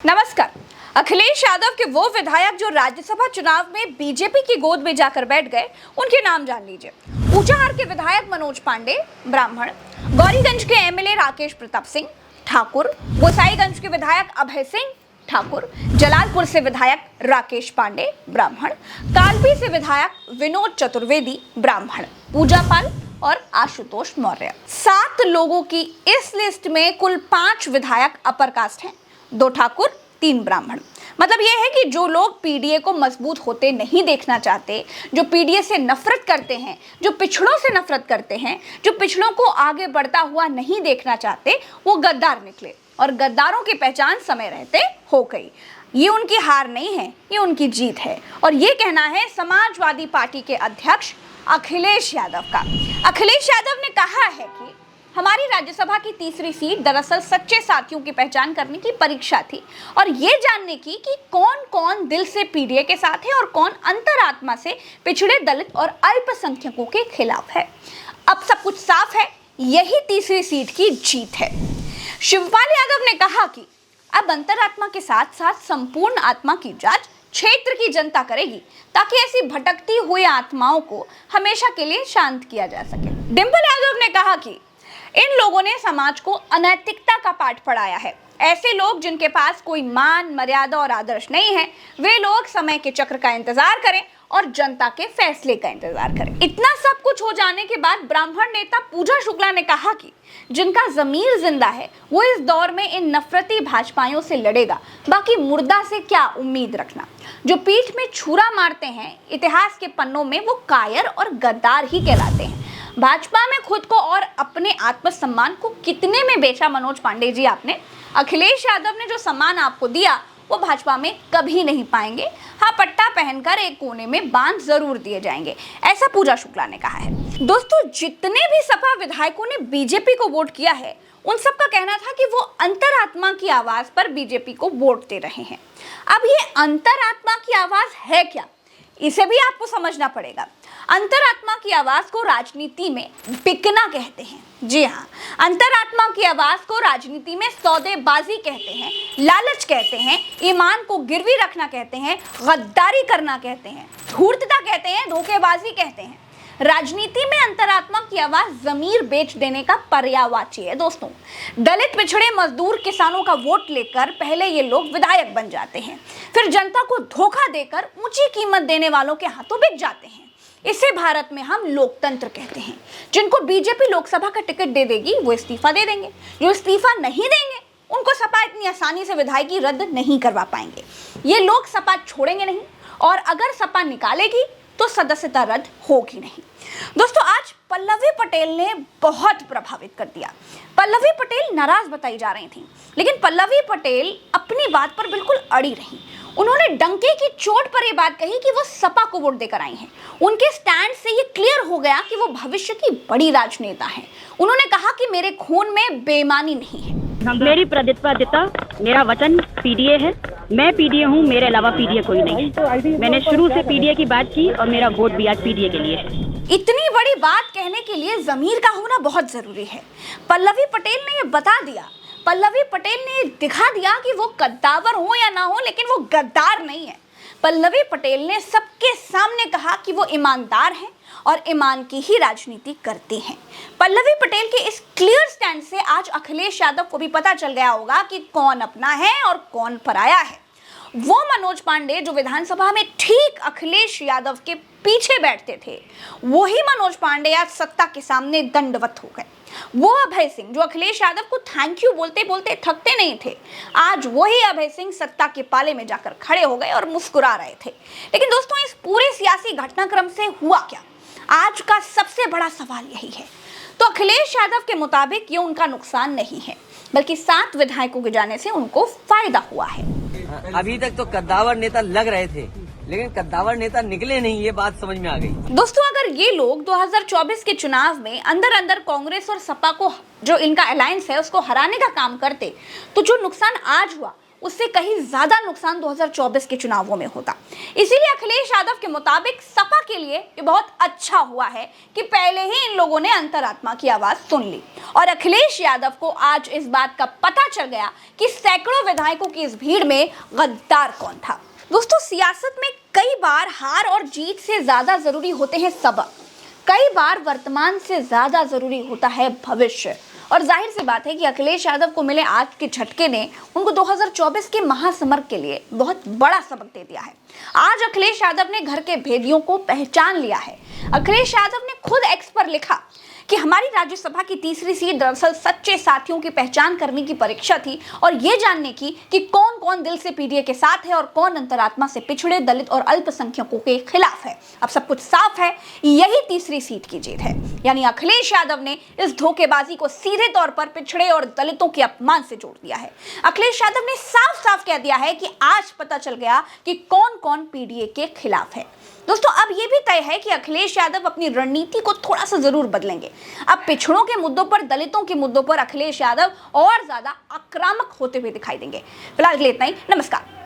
नमस्कार। अखिलेश यादव के वो विधायक जो राज्यसभा चुनाव में बीजेपी की गोद में जाकर बैठ गए, उनके नाम जान लीजिए। ऊंचाहार के विधायक मनोज पांडे ब्राह्मण, गौरीगंज के एमएलए राकेश प्रताप सिंह ठाकुर, गोसाईगंज के विधायक अभय सिंह ठाकुर, जलालपुर से विधायक राकेश पांडे ब्राह्मण, कालपी से विधायक विनोद चतुर्वेदी ब्राह्मण, पूजा पाल और आशुतोष मौर्य। 7 लोगों की इस लिस्ट में कुल 5 विधायक अपर कास्ट हैं, 2 ठाकुर 3 ब्राह्मण। मतलब यह है कि जो लोग पीडीए को मजबूत होते नहीं देखना चाहते, जो पीडीए से नफरत करते हैं, जो पिछड़ों से नफरत करते हैं, जो पिछड़ों को आगे बढ़ता हुआ नहीं देखना चाहते, वो गद्दार निकले और गद्दारों की पहचान समय रहते हो गई। ये उनकी हार नहीं है, ये उनकी जीत है। और ये कहना है समाजवादी पार्टी के अध्यक्ष अखिलेश यादव का। अखिलेश यादव ने कहा है कि हमारी राज्यसभा की तीसरी सीट दरअसल सच्चे साथियों की पहचान करने की परीक्षा थी और ये जानने की कि कौन कौन दिल से पीडीए के साथ है और कौन अंतरात्मा से पिछड़े, दलित और अल्पसंख्यकों के खिलाफ है। अब सब कुछ साफ है, यही तीसरी सीट की जीत है। शिवपाल यादव ने कहा कि अब अंतरात्मा के साथ साथ संपूर्ण आत्मा की जांच क्षेत्र की जनता करेगी ताकि ऐसी भटकती हुई आत्माओं को हमेशा के लिए शांत किया जा सके। डिंपल यादव ने कहा कि इन लोगों ने समाज को अनैतिकता का पाठ पढ़ाया है। ऐसे लोग जिनके पास कोई मान, मर्यादा और आदर्श नहीं है, वे लोग समय के चक्र का इंतजार करें और जनता के फैसले का इंतजार करें। इतना सब कुछ हो जाने के बाद ब्राह्मण नेता पूजा शुक्ला ने कहा कि जिनका जमीर जिंदा है वो इस दौर में इन नफरती भाजपाइयों से लड़ेगा, बाकी मुर्दा से क्या उम्मीद रखना। जो पीठ में छुरा मारते हैं, इतिहास के पन्नों में वो कायर और गद्दार ही कहलाते हैं। भाजपा में खुद को और अपने आत्मसम्मान को कितने में बेचा मनोज पांडे जी आपने। अखिलेश यादव ने जो सम्मान आपको दिया वो भाजपा में कभी नहीं पाएंगे। हाँ, पट्टा पहनकर एक कोने में बांध जरूर दिए जाएंगे, ऐसा पूजा शुक्ला ने कहा है। दोस्तों, जितने भी सपा विधायकों ने बीजेपी को वोट किया है, उन सबका कहना था कि वो अंतरात्मा की आवाज पर बीजेपी को वोट दे रहे हैं। अब ये अंतरात्मा की आवाज है क्या, इसे भी आपको समझना पड़ेगा। अंतरात्मा की आवाज को राजनीति में बिकना कहते हैं। जी हाँ, अंतरात्मा की आवाज को राजनीति में सौदेबाजी कहते हैं, लालच कहते हैं, ईमान को गिरवी रखना कहते हैं, गद्दारी करना कहते हैं, धूर्तता कहते हैं, धोखेबाजी कहते हैं। राजनीति में अंतरात्मा की आवाज जमीर बेच देने का पर्यायवाची है। दोस्तों, दलित, पिछड़े, मजदूर, किसानों का वोट लेकर पहले ये लोग विधायक बन जाते हैं, फिर जनता को धोखा देकर ऊंची कीमत देने वालों के हाथों बिक जाते हैं। इसे भारत में हम लोकतंत्र कहते हैं। जिनको बीजेपी लोकसभा का टिकट दे देगी वो इस्तीफा दे देंगे, जो इस्तीफा नहीं देंगे उनको सपा इतनी आसानी से विधायकी रद्द नहीं करवा पाएंगे। ये लोग सपा छोड़ेंगे नहीं और अगर सपा निकालेगी तो सदस्यता रद्द होगी नहीं। दोस्तों, आज पल्लवी पटेल ने बहुत प्रभावित कर दिया। पल्लवी पटेल नाराज बताई जा रही थी, लेकिन पल्लवी पटेल अपनी बात पर बिल्कुल अड़ी रही। उन्होंने डंके की चोट पर यह बात कही कि वो सपा को वोट देकर आई हैं। उनके स्टैंड से ये क्लियर हो गया कि वो भविष्य की बड़ी राजनेता हैं। उन्होंने कहा कि मेरे खून में बेईमानी नहीं है। मेरी प्रतिबद्धता, मेरा वचन पीडीए है। मैं पीडीए हूँ, मेरे अलावा पीडीए कोई नहीं। मैंने शुरू से पीडीए की बात की और मेरा वोट भी आज पीडीए के लिए है। इतनी बड़ी बात कहने के लिए जमीर का होना बहुत जरूरी है। पल्लवी पटेल ने ये बता दिया, पल्लवी पटेल ने दिखा दिया कि वो कद्दावर हो या ना हो, लेकिन वो गद्दार नहीं है। पल्लवी पटेल ने सबके सामने कहा कि वो ईमानदार हैं और ईमान की ही राजनीति करती हैं। पल्लवी पटेल के इस क्लियर स्टैंड से आज अखिलेश यादव को भी पता चल गया होगा कि कौन अपना है और कौन पराया है। वो मनोज पांडे जो विधानसभा में ठीक अखिलेश यादव के पीछे बैठते थे, वही मनोज पांडे आज सत्ता के सामने दंडवत हो गए। वो अभय सिंह जो अखिलेश यादव को थैंक यू बोलते बोलते थकते नहीं थे, आज वही अभय सिंह सत्ता के पाले में जाकर खड़े हो गए और मुस्कुरा रहे थे। लेकिन दोस्तों, इस पूरे सियासी घटनाक्रम से हुआ क्या, आज का सबसे बड़ा सवाल यही है। तो अखिलेश यादव के मुताबिक ये उनका नुकसान नहीं है, बल्कि 7 विधायकों के जाने से उनको फायदा हुआ है। अभी तक तो कद्दावर नेता लग रहे थे, लेकिन कद्दावर नेता निकले नहीं, ये बात समझ में आ गई। दोस्तों, अगर ये लोग 2024 के चुनाव में अंदर अंदर कांग्रेस और सपा को, जो इनका अलायंस है, उसको हराने का काम करते, तो जो नुकसान आज हुआ उससे कहीं ज्यादा नुकसान 2024 के चुनावों में होता। इसीलिए अखिलेश यादव के मुताबिक सपा के लिए ये बहुत अच्छा हुआ है कि पहले ही इन लोगों ने अंतरात्मा की आवाज सुन ली और अखिलेश यादव को आज इस बात का पता चल गया कि सैकड़ों विधायकों की इस भीड़ में गद्दार कौन था। दोस्तों, सियासत में कई बार हार और जीत से ज्यादा जरूरी होते हैं सबक, कई बार वर्तमान से ज्यादा जरूरी होता है भविष्य। और जाहिर सी बात है कि अखिलेश यादव को मिले आज के झटके ने उनको 2024 के महासमर के लिए बहुत बड़ा सबक दे दिया है। आज अखिलेश यादव ने घर के भेदियों को पहचान लिया है। अखिलेश यादव ने खुद एक्स पर लिखा कि हमारी राज्यसभा की तीसरी सीट दरअसल सच्चे साथियों की पहचान करने की परीक्षा थी और ये जानने की कि कौन कौन दिल से पीडीए के साथ है और कौन अंतरात्मा से पिछड़े, दलित और अल्पसंख्यकों के खिलाफ है। अब सब कुछ साफ है, यही तीसरी सीट की जीत है। यानी अखिलेश यादव ने इस धोखेबाजी को सीधे तौर पर पिछड़े और दलितों के अपमान से जोड़ दिया है। अखिलेश यादव ने साफ साफ कह दिया है कि आज पता चल गया कि कौन कौन पीडीए के खिलाफ है। दोस्तों, अब यह भी तय है कि अखिलेश यादव अपनी रणनीति को थोड़ा सा जरूर बदलेंगे। अब पिछड़ों के मुद्दों पर, दलितों के मुद्दों पर अखिलेश यादव और ज्यादा आक्रामक होते हुए दिखाई देंगे। फिलहाल के लिए इतना ही। नमस्कार।